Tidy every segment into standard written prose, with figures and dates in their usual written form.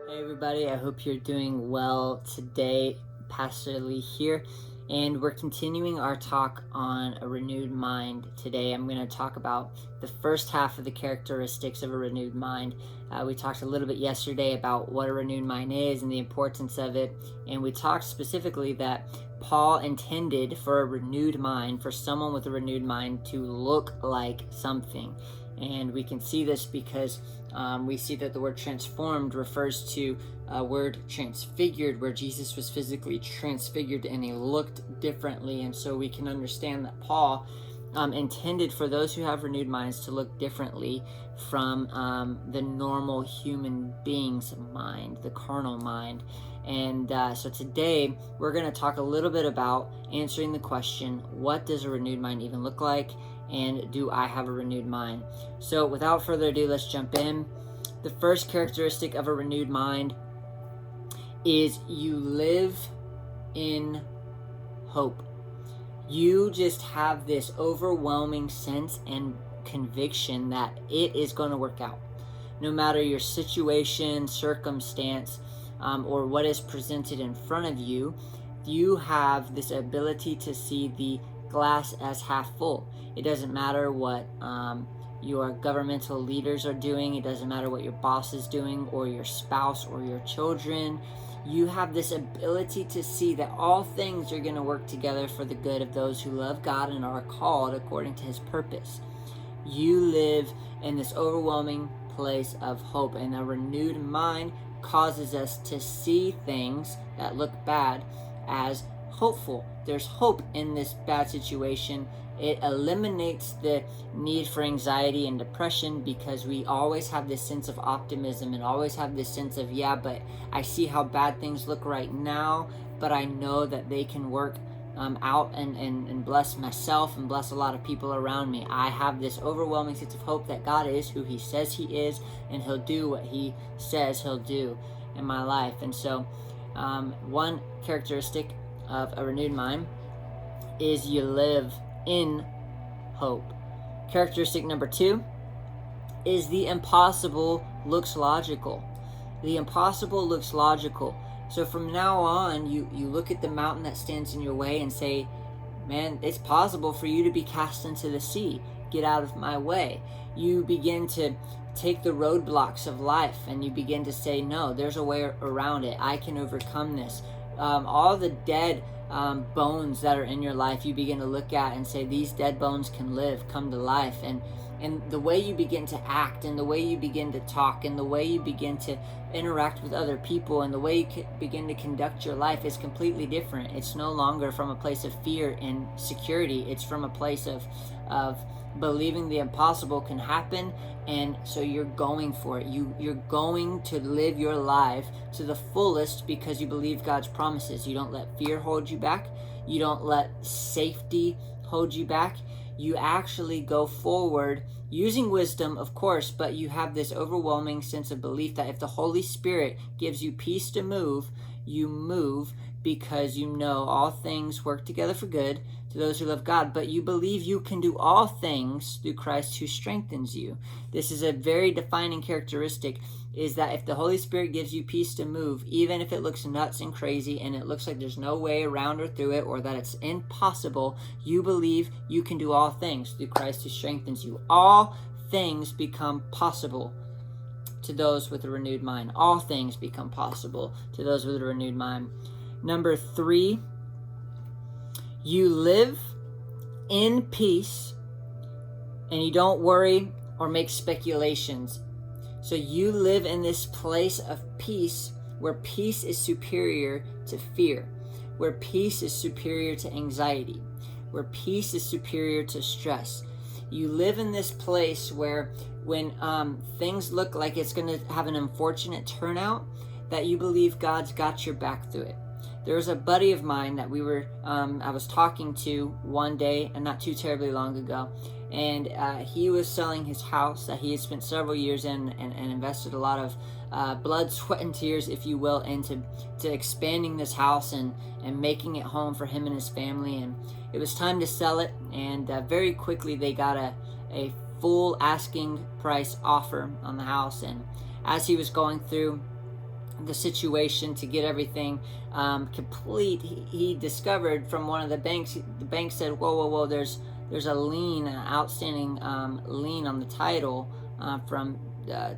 Hey everybody, I hope you're doing well today. Pastor Lee here, and we're continuing our talk on a renewed mind. Today I'm going to talk about the first half of the characteristics of a renewed mind. We talked a little bit yesterday about what a renewed mind is and the importance of it, and we talked specifically that Paul intended for a renewed mind, for someone with a renewed mind, to look like something. And we can see this because we see that the word transformed refers to a word transfigured, where Jesus was physically transfigured and he looked differently. And so we can understand that Paul intended for those who have renewed minds to look differently from the normal human being's mind, the carnal mind. And so today we're going to talk a little bit about answering the question, what does a renewed mind even look like? And do I have a renewed mind? So without further ado, let's jump in. The first characteristic of a renewed mind is you live in hope. You just have this overwhelming sense and conviction that it is going to work out. No matter your situation, circumstance, or what is presented in front of you, you have this ability to see the glass as half full. It doesn't matter what your governmental leaders are doing. It doesn't matter what your boss is doing, or your spouse, or your children. You have this ability to see that all things are going to work together for the good of those who love God and are called according to his purpose. You live in this overwhelming place of hope, and a renewed mind causes us to see things that look bad as hopeful. There's hope in this bad situation. It eliminates the need for anxiety and depression, because we always have this sense of optimism and always have this sense of, yeah, but I see how bad things look right now, but I know that they can work out and bless myself and bless a lot of people around me. I have this overwhelming sense of hope that God is who he says he is, and he'll do what he says he'll do in my life. And so one characteristic of a renewed mind is you live in hope. Characteristic number 2 is the impossible looks logical. The impossible looks logical. So from now on, you look at the mountain that stands in your way and say, man, it's possible for you to be cast into the sea. Get out of my way. You begin to take the roadblocks of life and you begin to say, no, there's a way around it. I can overcome this. All the dead bones that are in your life, you begin to look at and say, these dead bones can live, come to life. And the way you begin to act, and the way you begin to talk, and the way you begin to interact with other people, and the way you begin to conduct your life is completely different. It's no longer from a place of fear and security. It's from a place of believing the impossible can happen, and so you're going for it. You're going to live your life to the fullest because you believe God's promises. You don't let fear hold you back. You don't let safety hold you back. You actually go forward using wisdom, of course, but you have this overwhelming sense of belief that if the Holy Spirit gives you peace to move, you move, because you know all things work together for good to those who love God, but you believe you can do all things through Christ who strengthens you. This is a very defining characteristic, is that if the Holy Spirit gives you peace to move, even if it looks nuts and crazy and it looks like there's no way around or through it, or that it's impossible, you believe you can do all things through Christ who strengthens you. All things become possible to those with a renewed mind. All things become possible to those with a renewed mind. Number 3, you live in peace and you don't worry or make speculations. So you live in this place of peace, where peace is superior to fear, where peace is superior to anxiety, where peace is superior to stress. You live in this place where when things look like it's going to have an unfortunate turnout, that you believe God's got your back through it. There was a buddy of mine that I was talking to one day, and not too terribly long ago, and he was selling his house that he had spent several years in and invested a lot of blood, sweat, and tears, if you will, into expanding this house and making it home for him and his family. And it was time to sell it, and very quickly they got a full asking price offer on the house. And as he was going through the situation to get everything complete, he discovered from one of the banks. The bank said, "Whoa! There's a lien, an outstanding lien on the title from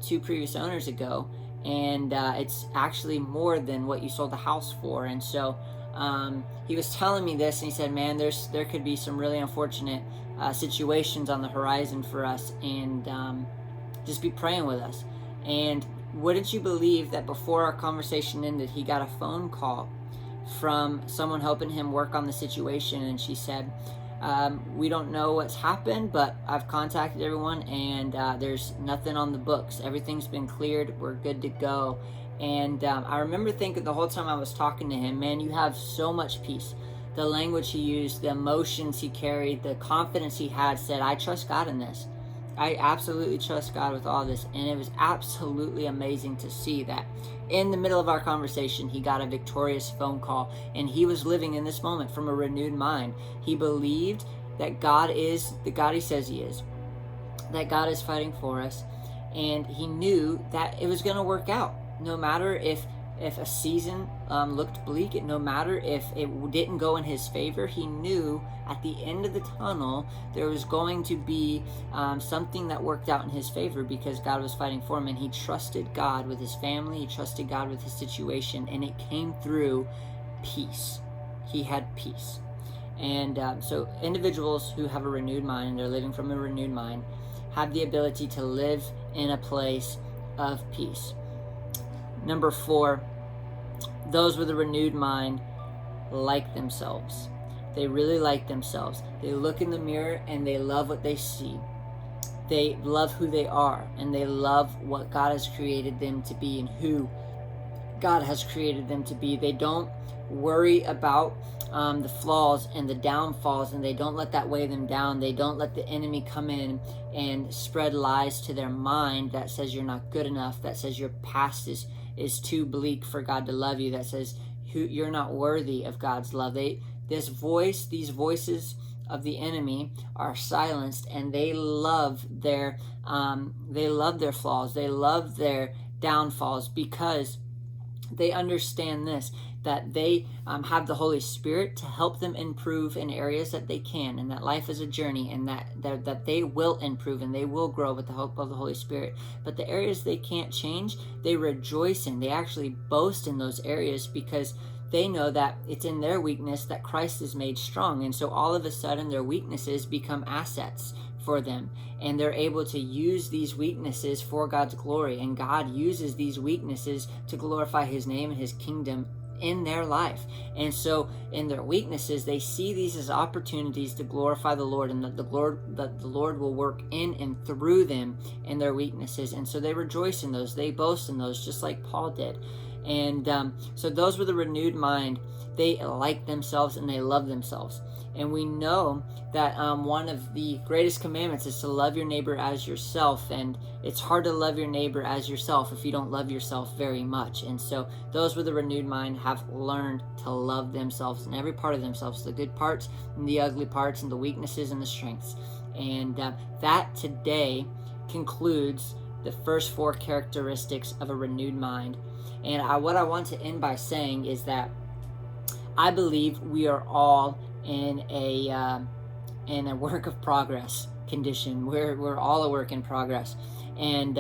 2 previous owners ago, and it's actually more than what you sold the house for." And so he was telling me this, and he said, "Man, there could be some really unfortunate situations on the horizon for us, and just be praying with us." And wouldn't you believe that before our conversation ended, he got a phone call from someone helping him work on the situation, and she said, "We don't know what's happened, but I've contacted everyone, and there's nothing on the books. Everything's been cleared. We're good to go." And I remember thinking the whole time I was talking to him, "Man, you have so much peace." The language he used, the emotions he carried, the confidence he had said, "I trust God in this. I absolutely trust God with all this." And it was absolutely amazing to see that in the middle of our conversation, he got a victorious phone call, and he was living in this moment from a renewed mind. He believed that God is the God he says he is, that God is fighting for us, and he knew that it was going to work out. No matter if a season looked bleak, no matter if it didn't go in his favor, he knew at the end of the tunnel there was going to be something that worked out in his favor, because God was fighting for him, and he trusted God with his family, he trusted God with his situation, and it came through peace. He had peace. And so individuals who have a renewed mind, and they're living from a renewed mind, have the ability to live in a place of peace. Number 4, those with a renewed mind like themselves. They really like themselves. They look in the mirror and they love what they see. They love who they are, and they love what God has created them to be and who God has created them to be. They don't worry about the flaws and the downfalls, and they don't let that weigh them down. They don't let the enemy come in and spread lies to their mind that says you're not good enough, that says your past is too bleak for God to love you, that says you're not worthy of God's love. These voices of the enemy are silenced, and they love their flaws, they love their downfalls, because they understand this, that they have the Holy Spirit to help them improve in areas that they can, and that life is a journey, and that they will improve and they will grow with the help of the Holy Spirit. But the areas they can't change, they rejoice in. They actually boast in those areas, because they know that it's in their weakness that Christ is made strong. And so all of a sudden their weaknesses become assets for them, and they're able to use these weaknesses for God's glory, and God uses these weaknesses to glorify his name and his kingdom in their life. And so in their weaknesses, they see these as opportunities to glorify the Lord, and that the Lord will work in and through them in their weaknesses. And so they rejoice in those, they boast in those, just like Paul did. And so those with a renewed mind, they like themselves and they love themselves. And we know that one of the greatest commandments is to love your neighbor as yourself. And it's hard to love your neighbor as yourself if you don't love yourself very much. And so those with a renewed mind have learned to love themselves in every part of themselves, the good parts and the ugly parts, and the weaknesses and the strengths. And that today concludes the first 4 characteristics of a renewed mind. And what I want to end by saying is that I believe we are all in a work of progress condition. We're all a work in progress, and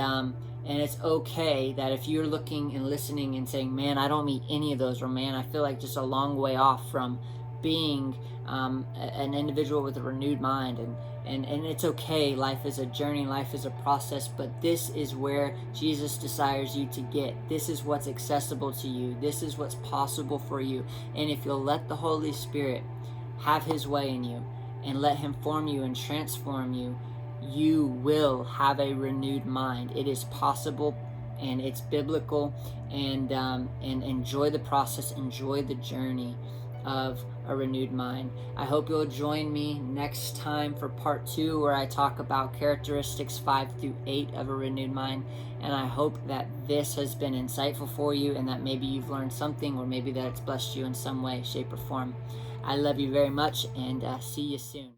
it's okay that if you're looking and listening and saying, "Man, I don't meet any of those," or "Man, I feel like just a long way off from being an individual with a renewed mind," and it's okay. Life is a journey, life is a process, but this is where Jesus desires you to get. This is what's accessible to you. This is what's possible for you. And if you'll let the Holy Spirit have his way in you and let him form you and transform you, you will have a renewed mind. It is possible, and it's biblical, and enjoy the process, enjoy the journey of a renewed mind. I hope you'll join me next time for part 2, where I talk about characteristics 5 through 8 of a renewed mind. And I hope that this has been insightful for you, and that maybe you've learned something, or maybe that it's blessed you in some way, shape, or form. I love you very much, and see you soon.